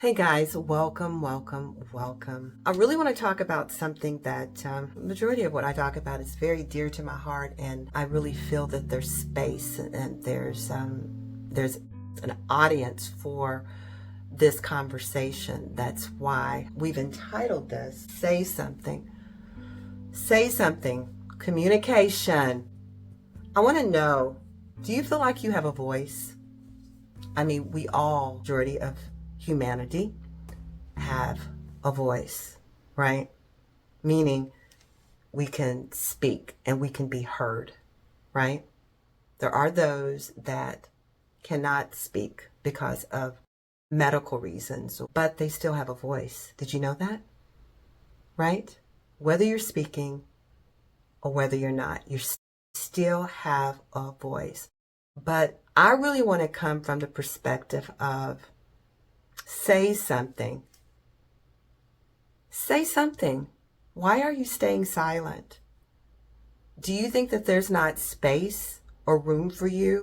Hey guys, welcome, welcome, welcome. I really want to talk about something that majority of what I talk about is very dear to my heart, and I really feel that there's space and there's an audience for this conversation. That's why we've entitled this "Say Something." Say something. Communication. I want to know, do you feel like you have a voice? I mean, we all, majority of humanity, have a voice, right? Meaning we can speak and we can be heard, right? There are those that cannot speak because of medical reasons, but they still have a voice. Did you know that? Right? Whether you're speaking or whether you're not, you still have a voice. But I really want to come from the perspective of say something. Say something. Why are you staying silent? Do you think that there's not space or room for you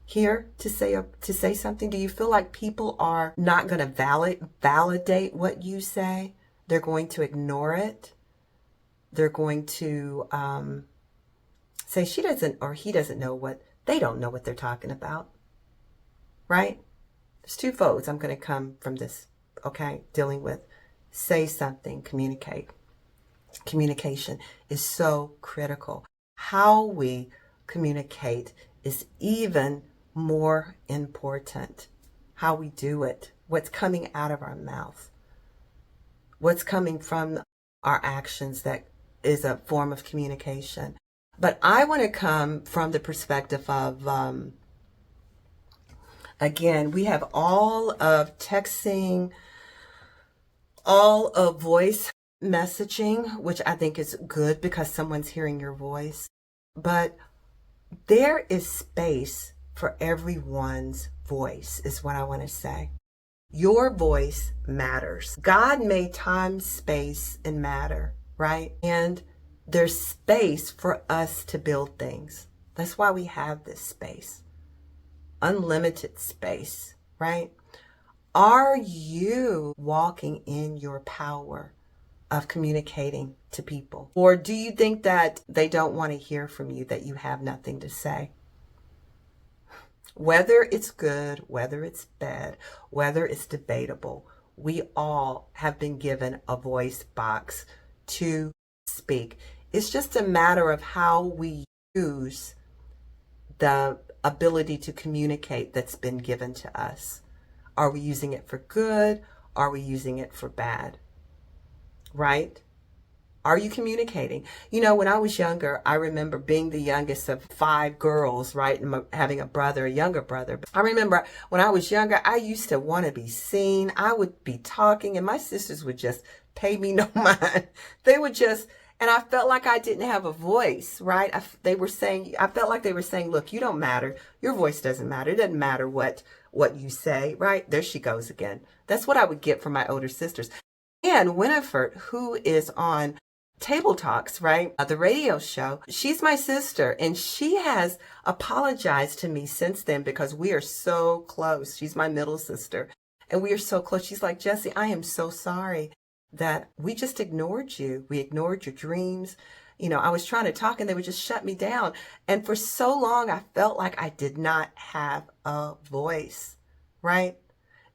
here to say something? Do you feel like people are not going to validate what you say? They're going to ignore it. They're going to say she doesn't or he doesn't know what they don't know what they're talking about, right? There's two folds. I'm going to come from this, okay, dealing with say something, communicate. Communication is so critical. How we communicate is even more important. How we do it, what's coming out of our mouth, what's coming from our actions, that is a form of communication. But I want to come from the perspective of, again, we have all of texting, all of voice messaging, which I think is good because someone's hearing your voice. But there is space for everyone's voice, is what I want to say. Your voice matters. God made time, space, and matter, right? And there's space for us to build things. That's why we have this space. Unlimited space, right? Are you walking in your power of communicating to people? Or do you think that they don't want to hear from you, that you have nothing to say? Whether it's good, whether it's bad, whether it's debatable, we all have been given a voice box to speak. It's just a matter of how we use the ability to communicate that's been given to us. Are we using it for good? Are we using it for bad? Right? Are you communicating? You know, when I was younger, I remember being the youngest of 5 girls, right? And having a younger brother. I remember when I was younger, I used to want to be seen. I would be talking and my sisters would just pay me no mind. They would just, and I felt like I didn't have a voice, right? I felt like they were saying, look, you don't matter. Your voice doesn't matter. It doesn't matter what you say, right? There she goes again. That's what I would get from my older sisters. And Winifred, who is on Table Talks, right? The radio show. She's my sister, and she has apologized to me since then because we are so close. She's my middle sister, and we are so close. She's like, Jessie, I am so sorry that we just ignored you. We ignored your dreams. You know, I was trying to talk and they would just shut me down. And for so long, I felt like I did not have a voice, right?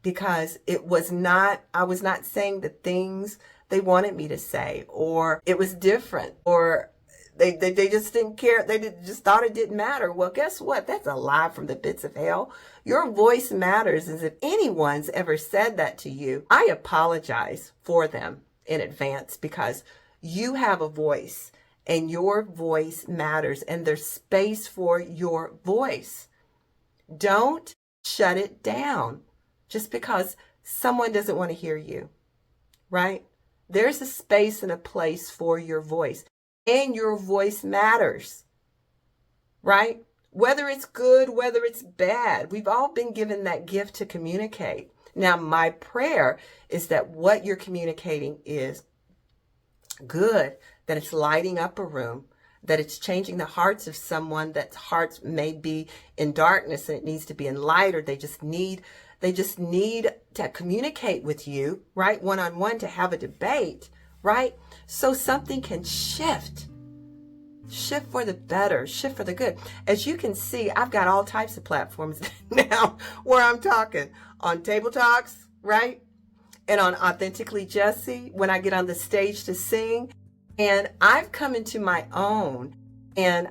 Because I was not saying the things they wanted me to say, or it was different, or they just didn't care. Just thought it didn't matter. Well, guess what? That's a lie from the pits of hell. Your voice matters. And if anyone's ever said that to you, I apologize for them in advance, because you have a voice and your voice matters, and there's space for your voice. Don't shut it down just because someone doesn't want to hear you, right? There's a space and a place for your voice, and your voice matters, right? Whether it's good, whether it's bad, we've all been given that gift to communicate. Now, my prayer is that what you're communicating is good, that it's lighting up a room, that it's changing the hearts of someone that's hearts may be in darkness and it needs to be in light, or they just need They just need to communicate with you, right? One-on-one, to have a debate, right? So something can shift for the better, shift for the good. As you can see, I've got all types of platforms now where I'm talking on Table Talks, right? And on Authentically Jessie, when I get on the stage to sing. And I've come into my own, and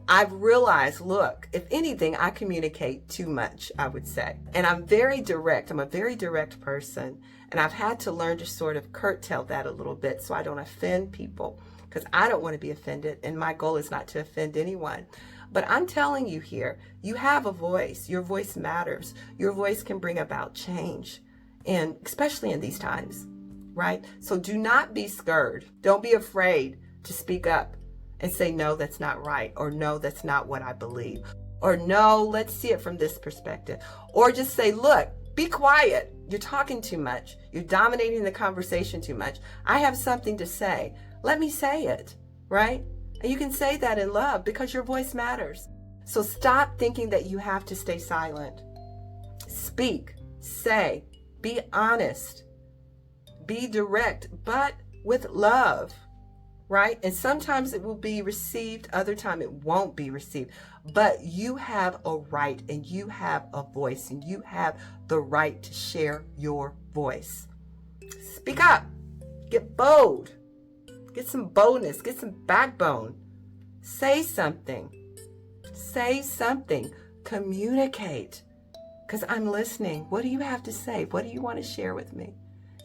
I've realized, look, if anything, I communicate too much, I would say. And I'm very direct. I'm a very direct person. And I've had to learn to sort of curtail that a little bit so I don't offend people, because I don't want to be offended. And my goal is not to offend anyone. But I'm telling you here, you have a voice. Your voice matters. Your voice can bring about change. And especially in these times, right? So do not be scared. Don't be afraid to speak up and say, no, that's not right. Or no, that's not what I believe. Or no, let's see it from this perspective. Or just say, look, be quiet. You're talking too much. You're dominating the conversation too much. I have something to say. Let me say it, right? And you can say that in love, because your voice matters. So stop thinking that you have to stay silent. Speak, say, be honest, be direct, but with love. Right? And sometimes it will be received, other time it won't be received. But you have a right, and you have a voice, and you have the right to share your voice. Speak up. Get bold. Get some boldness. Get some backbone. Say something. Say something. Communicate. Because I'm listening. What do you have to say? What do you want to share with me?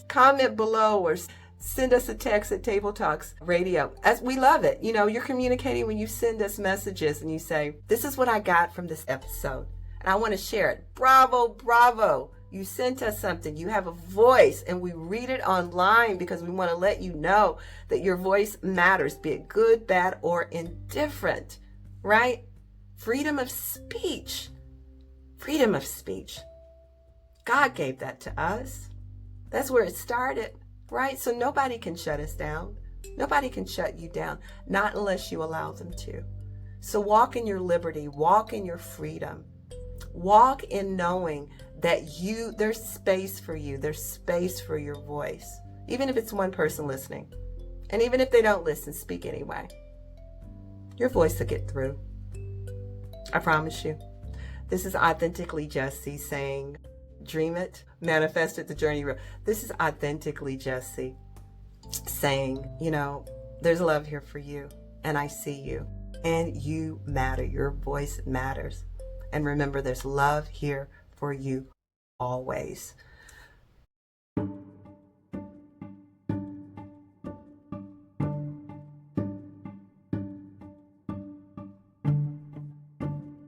Comment below, or send us a text at Table Talks Radio. As we love it. You're communicating when you send us messages and you say, this is what I got from this episode, and I want to share it. Bravo, bravo. You sent us something. You have a voice, and we read it online because we want to let you know that your voice matters, be it good, bad, or indifferent, right? Freedom of speech. Freedom of speech. God gave that to us. That's where it started. Right? So nobody can shut us down. Nobody can shut you down, not unless you allow them to. So walk in your liberty, walk in your freedom, walk in knowing that there's space for you. There's space for your voice, even if it's one person listening. And even if they don't listen, speak anyway. Your voice will get through. I promise you. This is Authentically Jessie saying, dream it, manifest it, the journey real. This is Authentically Jessie saying, there's love here for you, and I see you, and you matter. Your voice matters. And remember, there's love here for you always.